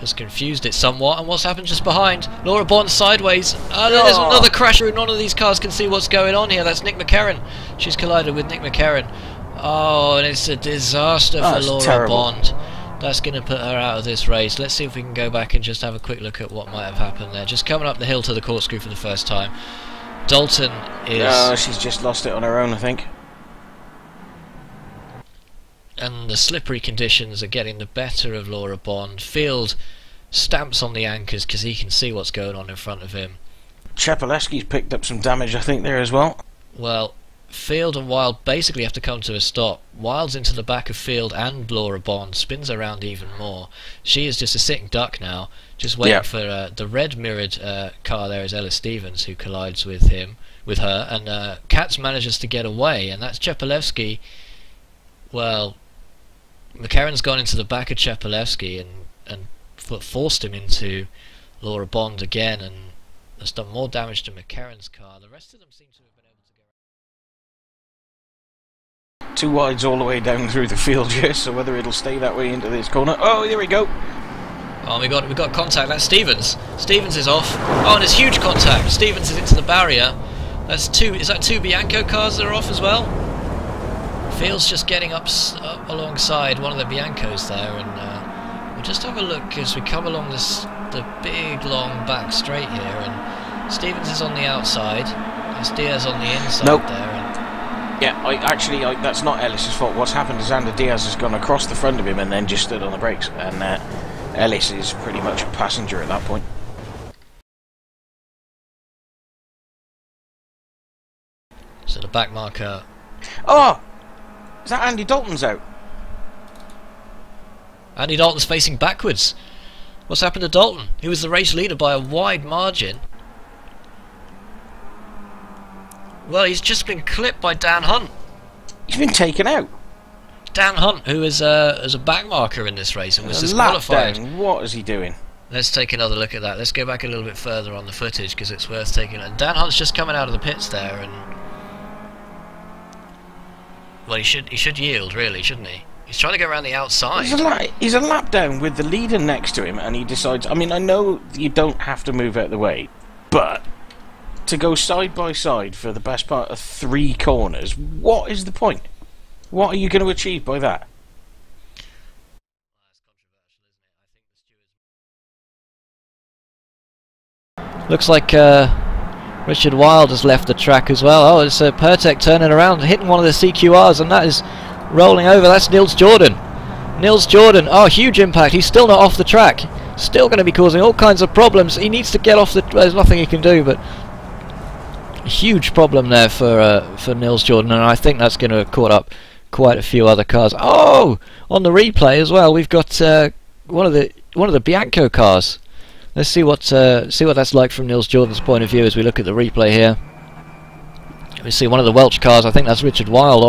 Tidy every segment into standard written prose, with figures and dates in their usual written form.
has confused it somewhat. And what's happened just behind? Laura Bond sideways. There's another crash. None of these cars can see what's going on here. That's Nick McCarron. She's collided with Nick McCarron. Oh, and it's a disaster for Laura Bond. That's going to put her out of this race. Let's see if we can go back and just have a quick look at what might have happened there. Just coming up the hill to the corkscrew for the first time. Dalton is... she's just lost it on her own, I think. And the slippery conditions are getting the better of Laura Bond. Field stamps on the anchors because he can see what's going on in front of him. Chapelewski's picked up some damage, I think, there as well. Well, Field and Wild basically have to come to a stop. Wild's into the back of Field and Laura Bond, spins around even more. She is just a sitting duck now, just waiting for the red mirrored car. There is Ella Stevens, who collides with her, and Katz manages to get away, and that's Chapelewski. Well, McCarron's gone into the back of Chapelewski and forced him into Laura Bond again, and has done more damage to McCarron's car. The rest of them seem to have been able to go. 2 wides all the way down through the field here, so whether it'll stay that way into this corner. Oh, here we go. Oh, we got contact. That's Stevens. Stevens is off. Oh, and there's huge contact. Stevens is into the barrier. That's two. Is that 2 Bianco cars that are off as well? Field's just getting up alongside one of the Biancos there, and we'll just have a look as we come along the big long back straight here. And Stevens is on the outside. There's Diaz on the inside there. And yeah, that's not Ellis's fault. What's happened is Xander Diaz has gone across the front of him and then just stood on the brakes, and Ellis is pretty much a passenger at that point. So the back marker. Oh! Is that Andy Dalton's out? Andy Dalton's facing backwards. What's happened to Dalton? He was the race leader by a wide margin. Well, he's just been clipped by Dan Hunt. He's been taken out. Dan Hunt, who is a back marker in this race and was disqualified. What is he doing? Let's take another look at that. Let's go back a little bit further on the footage because it's worth taking. And Dan Hunt's just coming out of the pits there, and well, he should yield, really, shouldn't he? He's trying to go around the outside. He's a lap down with the leader next to him, and he decides... I mean, I know you don't have to move out of the way, but to go side by side for the best part of 3 corners, what is the point? What are you going to achieve by that? Looks like Richard Wilde has left the track as well. Oh, it's Pertek turning around, hitting one of the CQRs, and that is rolling over. That's Nils Jordan. Nils Jordan, oh, huge impact. He's still not off the track. Still going to be causing all kinds of problems. He needs to get off the... There's nothing he can do, but a huge problem there for Nils Jordan, and I think that's going to have caught up quite a few other cars. Oh, on the replay as well, we've got one of the Bianco cars. Let's see what that's like from Nils Jordan's point of view as we look at the replay here. We see one of the Welch cars. I think that's Richard Wilde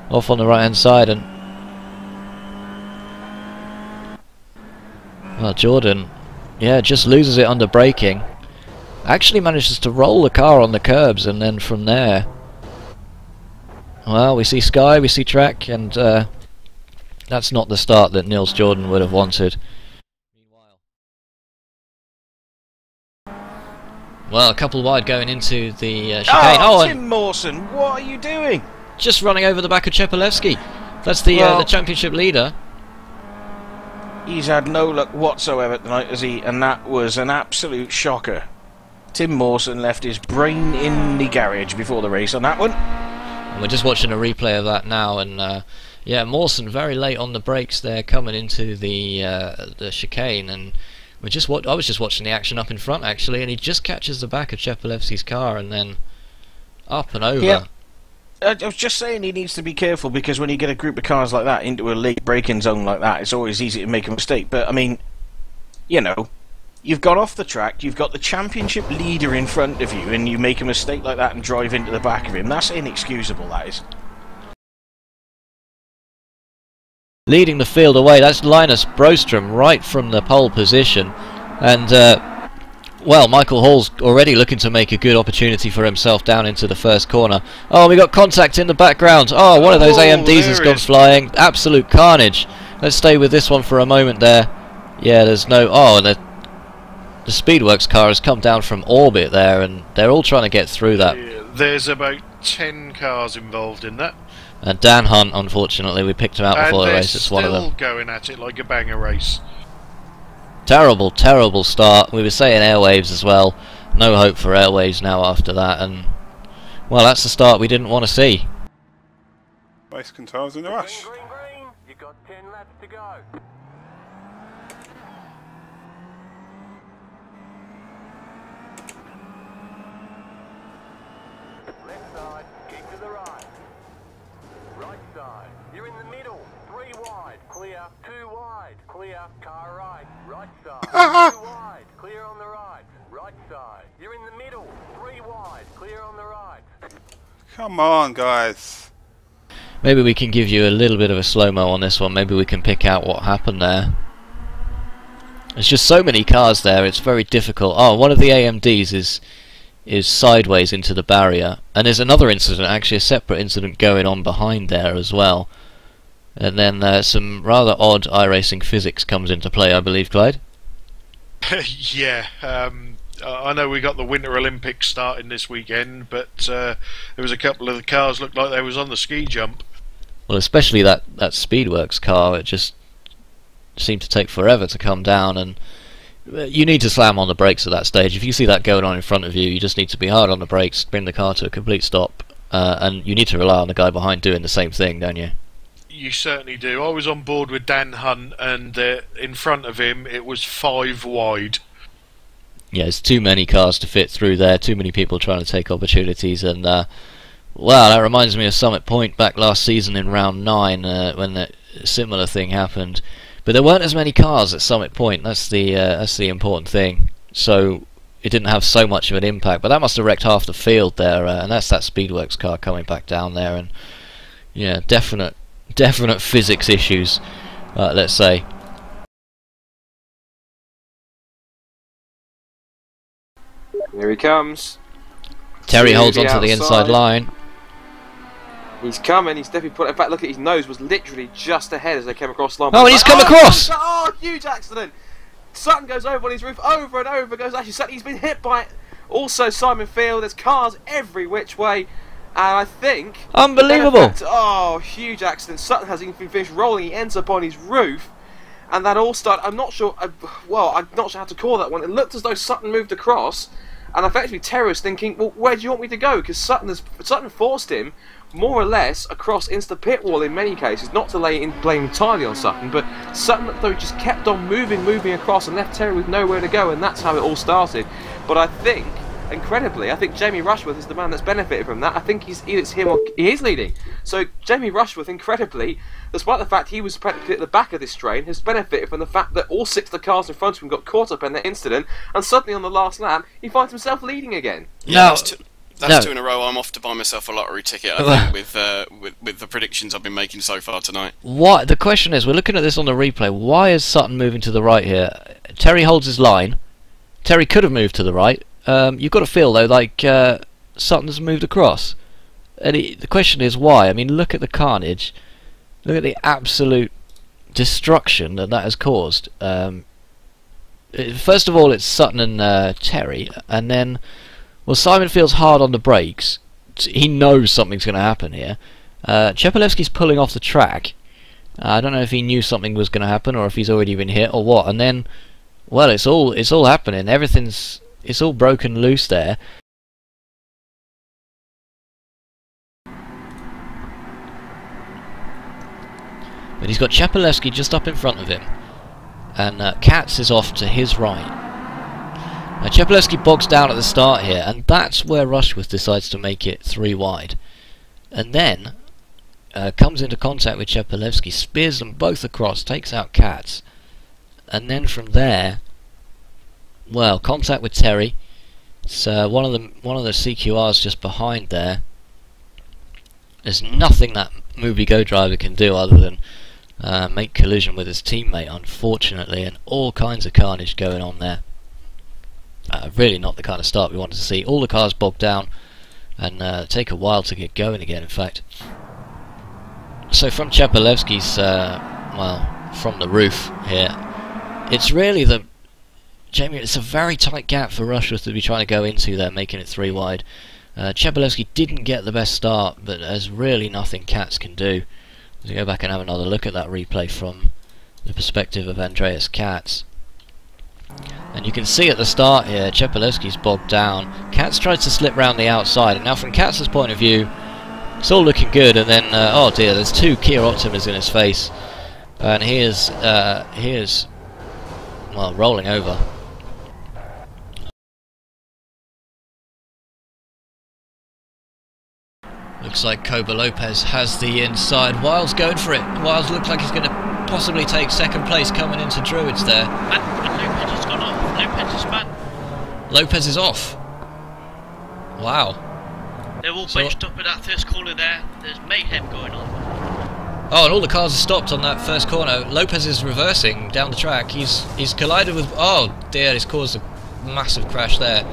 off on the right hand side, and well, Jordan, yeah, just loses it under braking. Actually manages to roll the car on the curbs, and then from there, well, we see sky, we see track, and that's not the start that Nils Jordan would have wanted. Well, a couple wide going into the chicane. Oh, Tim Mawson, what are you doing? Just running over the back of Chapelewski. That's the championship leader. He's had no luck whatsoever tonight, has he? And that was an absolute shocker. Tim Mawson left his brain in the garage before the race on that one. And we're just watching a replay of that now, and yeah, Mawson very late on the brakes there, coming into the chicane, and I was just watching the action up in front actually, and he just catches the back of Chapelewski's car and then up and over. Yeah. I was just saying he needs to be careful, because when you get a group of cars like that into a late braking zone like that, it's always easy to make a mistake. But I mean, you know, you've got off the track, you've got the championship leader in front of you, and you make a mistake like that and drive into the back of him. That's inexcusable, that is. Leading the field away, that's Linus Brostrom right from the pole position, and well, Michael Hall's already looking to make a good opportunity for himself down into the first corner. Oh, we got contact in the background. Oh, one of those AMDs has gone flying. Absolute carnage. Let's stay with this one for a moment there. Yeah, there's no... Oh, and the Speedworks car has come down from orbit there, and they're all trying to get through that. Yeah, there's about 10 cars involved in that. And Dan Hunt, unfortunately, we picked him out before the race. It's one of them. Still going at it like a banger race. Terrible, terrible start. We were saying airwaves as well. No hope for airwaves now after that, and well, that's the start we didn't want to see. Race controls in a rush. Green, green, green. You've got 10 laps to go. Left side, keep to the right. Right side, you're in the middle. 3 wide, clear. 2 wide, clear. Car right. Right side, 2 wide, clear on the right. Right side, you're in the middle. 3 wide, clear on the right. Come on, guys. Maybe we can give you a little bit of a slow-mo on this one. Maybe we can pick out what happened there. There's just so many cars there, it's very difficult. Oh, one of the AMDs is sideways into the barrier. And there's another incident, actually a separate incident going on behind there as well. And then some rather odd iRacing physics comes into play, I believe, Clyde? Yeah, I know we got the Winter Olympics starting this weekend, but there was a couple of the cars looked like they was on the ski jump. Well, especially that Speedworks car, it just seemed to take forever to come down, and you need to slam on the brakes at that stage. If you see that going on in front of you, you just need to be hard on the brakes, bring the car to a complete stop, and you need to rely on the guy behind doing the same thing, don't you? You certainly do. I was on board with Dan Hunt, and in front of him it was 5 wide. Yeah, there's too many cars to fit through there, too many people trying to take opportunities, and well, that reminds me of Summit Point back last season in round 9 when a similar thing happened. But there weren't as many cars at Summit Point, that's the important thing. So it didn't have so much of an impact, but that must have wrecked half the field there, and that's that Speedworks car coming back down there, and yeah, definite physics issues, let's say. Here he comes. Terry holds onto outside. the inside line. He's coming, he's definitely put it back. Look at his nose, was literally just ahead as they came across the line. Oh, and he's come across! Oh, huge accident! Sutton goes over on his roof, over and over goes. Actually, Sutton, he's been hit by also Simon Field. There's cars every which way. And I think... Unbelievable! Oh, huge accident. Sutton hasn't even finished rolling. He ends up on his roof. And that all started... I'm not sure... well, I'm not sure how to call that one. It looked as though Sutton moved across. And effectively, Terry was thinking, well, where do you want me to go? Because Sutton forced him, more or less, across into the pit wall in many cases. Not to lay in blame entirely on Sutton, but Sutton, though, just kept on moving across and left Terry with nowhere to go, and that's how it all started. But I think, incredibly, I think Jamie Rushworth is the man that's benefited from that. I think it's him or he is leading. So Jamie Rushworth, incredibly, despite the fact he was practically at the back of this train, has benefited from the fact that all 6 of the cars in front of him got caught up in that incident, and suddenly on the last lap, he finds himself leading again. Yeah, that's 2 in a row. I'm off to buy myself a lottery ticket, I think, with the predictions I've been making so far tonight. What the question is, we're looking at this on the replay. Why is Sutton moving to the right here? Terry holds his line. Terry could have moved to the right. You've got to feel though like Sutton's moved across. And the question is why? I mean, look at the carnage. Look at the absolute destruction that has caused. First of all, it's Sutton and Terry, and then, well, Simon feels hard on the brakes. He knows something's going to happen here. Chepalewski's pulling off the track. I don't know if he knew something was going to happen, or if he's already been hit, or what. And then, well, it's all happening. It's all broken loose there. But he's got Chepalewski just up in front of him, and Katz is off to his right. Now Chepalewski bogs down at the start here, and that's where Rushworth decides to make it 3 wide. And then comes into contact with Chepalewski, spears them both across, takes out Katz. And then from there, well, contact with Terry. It's one of the CQRs just behind there. There's nothing that Movie Go driver can do other than make collision with his teammate, unfortunately, and all kinds of carnage going on there. Really not the kind of start we wanted to see. All the cars bogged down and take a while to get going again, in fact. So from Chepalewski's, well, from the roof here, it's really the Jamie. It's a very tight gap for Rushworth to be trying to go into there, making it 3 wide. Chepelewski didn't get the best start, but there's really nothing Katz can do. Let's go back and have another look at that replay from the perspective of Andreas Katz. And you can see at the start here, Chepelewski's bogged down. Katz tries to slip round the outside, and now from Katz's point of view, it's all looking good, and then, oh dear, there's 2 Kia Optimas in his face. And he is, well, rolling over. Looks like Koba Lopez has the inside. Wiles going for it. Wiles looks like he's going to possibly take second place coming into Druids there. And Lopez has gone off. Lopez is spun. Lopez is off. Wow. They're all bunched up at that first corner there. There's mayhem going on. Oh, and all the cars are stopped on that first corner. Lopez is reversing down the track. He's collided with... Oh dear, he's caused a massive crash there.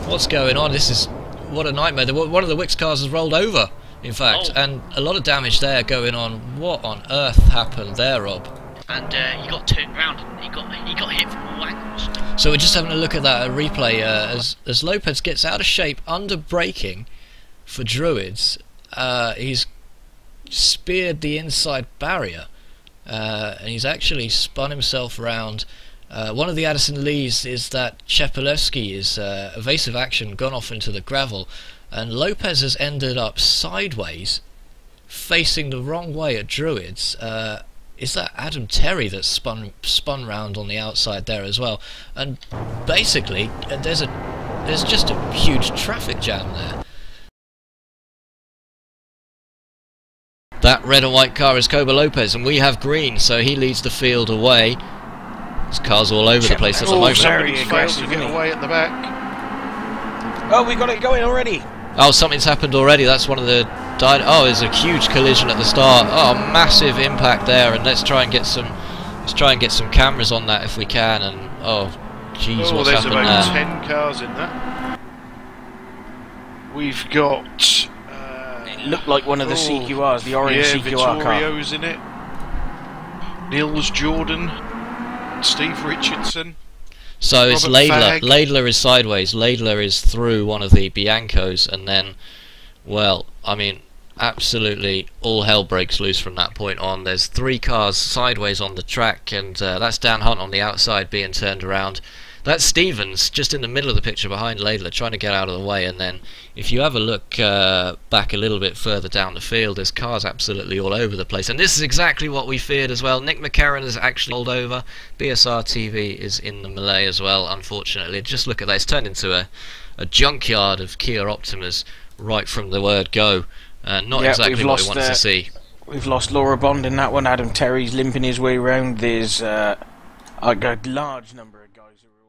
What's going on? This is... What a nightmare. One of the Wix cars has rolled over, in fact, and a lot of damage there going on. What on earth happened there, Rob? And he got turned around and he got hit from all angles. So we're just having a look at that replay as Lopez gets out of shape under braking for Druids. He's speared the inside barrier, and he's actually spun himself around. One of the Addison Lees is that Chepelewski is evasive action, gone off into the gravel, and Lopez has ended up sideways, facing the wrong way at Druids. Is that Adam Terry that's spun round on the outside there as well? And basically, there's just a huge traffic jam there. That red and white car is Koba Lopez, and we have green, so he leads the field away. There's cars all over the place at the moment. Very Failed aggressive, to get isn't he? away at the back. Oh, we got it going already. Oh, something's happened already. That's one of the... Oh, there's a huge collision at the start. Oh, massive impact there, and let's try and get some cameras on that if we can. And oh, jeez, what's there's happened about there? 10 cars in that. We've got... It looked like one of the CQRs, the orange CQR car. Vittorio's in it. Nils Jordan. Steve Richardson. So it's Robert Laidler. Fagg. Laidler is sideways. Laidler is through one of the Biancos, and then, well, I mean, absolutely all hell breaks loose from that point on. There's 3 cars sideways on the track, and that's Dan Hunt on the outside being turned around. That's Stevens just in the middle of the picture behind Laidler, trying to get out of the way. And then if you have a look back a little bit further down the field, there's cars absolutely all over the place. And this is exactly what we feared as well. Nick McCarron has actually rolled over. BSR TV is in the melee as well, unfortunately. Just look at that. It's turned into a junkyard of Kia Optimas right from the word go. Not exactly what we wanted to see. We've lost Laura Bond in that one. Adam Terry's limping his way around. There's a large number of guys who are